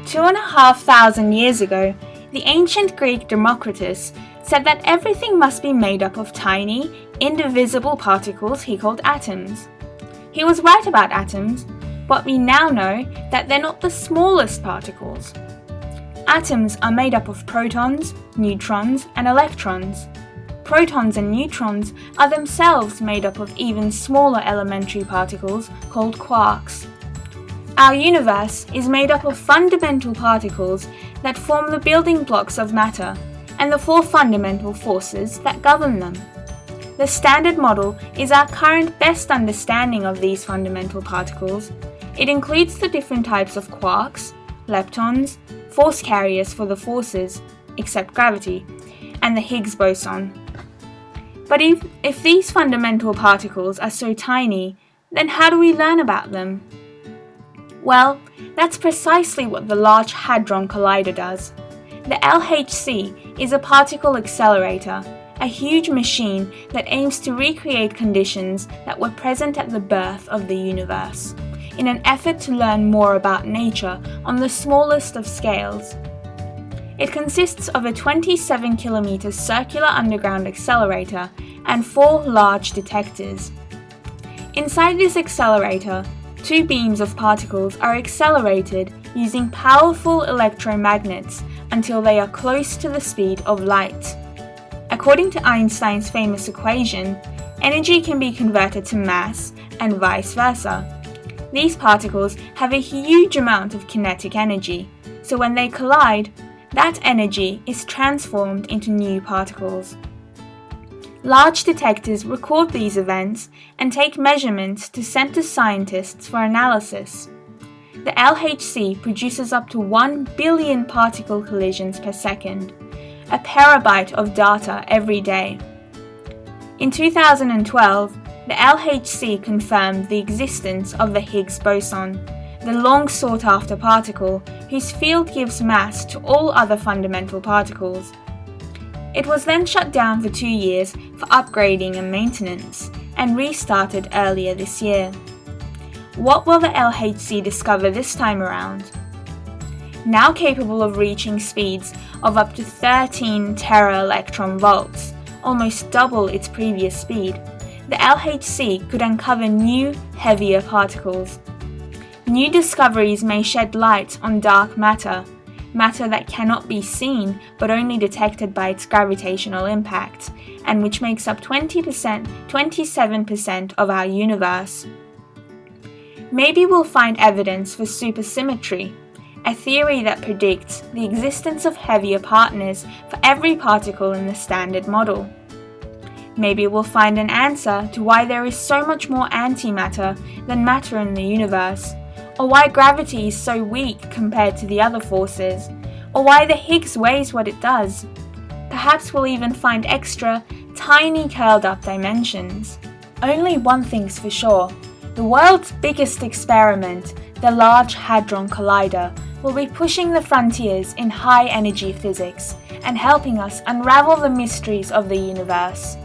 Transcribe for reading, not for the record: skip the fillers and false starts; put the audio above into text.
2,500 years ago, the ancient Greek Democritus said that everything must be made up of tiny, indivisible particles he called atoms. He was right about atoms, but we now know that they're not the smallest particles. Atoms are made up of protons, neutrons, and electrons. Protons and neutrons are themselves made up of even smaller elementary particles called quarks. Our universe is made up of fundamental particles that form the building blocks of matter and the four fundamental forces that govern them. The Standard Model is our current best understanding of these fundamental particles. It includes the different types of quarks, leptons, force carriers for the forces, except gravity, and the Higgs boson. But if these fundamental particles are so tiny, then how do we learn about them? Well, that's precisely what the Large Hadron Collider does. The LHC is a particle accelerator, a huge machine that aims to recreate conditions that were present at the birth of the universe, in an effort to learn more about nature on the smallest of scales. It consists of a 27-kilometer circular underground accelerator and 4 large detectors. Inside this accelerator, 2 beams of particles are accelerated using powerful electromagnets until they are close to the speed of light. According to Einstein's famous equation, energy can be converted to mass and vice versa. These particles have a huge amount of kinetic energy, so when they collide, that energy is transformed into new particles. Large detectors record these events and take measurements to send to scientists for analysis. The LHC produces up to 1 billion particle collisions per second, a petabyte of data every day. In 2012, the LHC confirmed the existence of the Higgs boson, the long sought-after particle whose field gives mass to all other fundamental particles. It was then shut down for 2 years for upgrading and maintenance, and restarted earlier this year. What will the LHC discover this time around? Now capable of reaching speeds of up to 13 tera-electron volts, almost double its previous speed, the LHC could uncover new, heavier particles. New discoveries may shed light on dark matter, matter that cannot be seen but only detected by its gravitational impact, and which makes up 27% of our universe. Maybe we'll find evidence for supersymmetry, a theory that predicts the existence of heavier partners for every particle in the Standard Model. Maybe we'll find an answer to why there is so much more antimatter than matter in the universe, or why gravity is so weak compared to the other forces, or why the Higgs weighs what it does. Perhaps we'll even find extra, tiny curled-up dimensions. Only one thing's for sure. The world's biggest experiment, the Large Hadron Collider, will be pushing the frontiers in high-energy physics and helping us unravel the mysteries of the universe.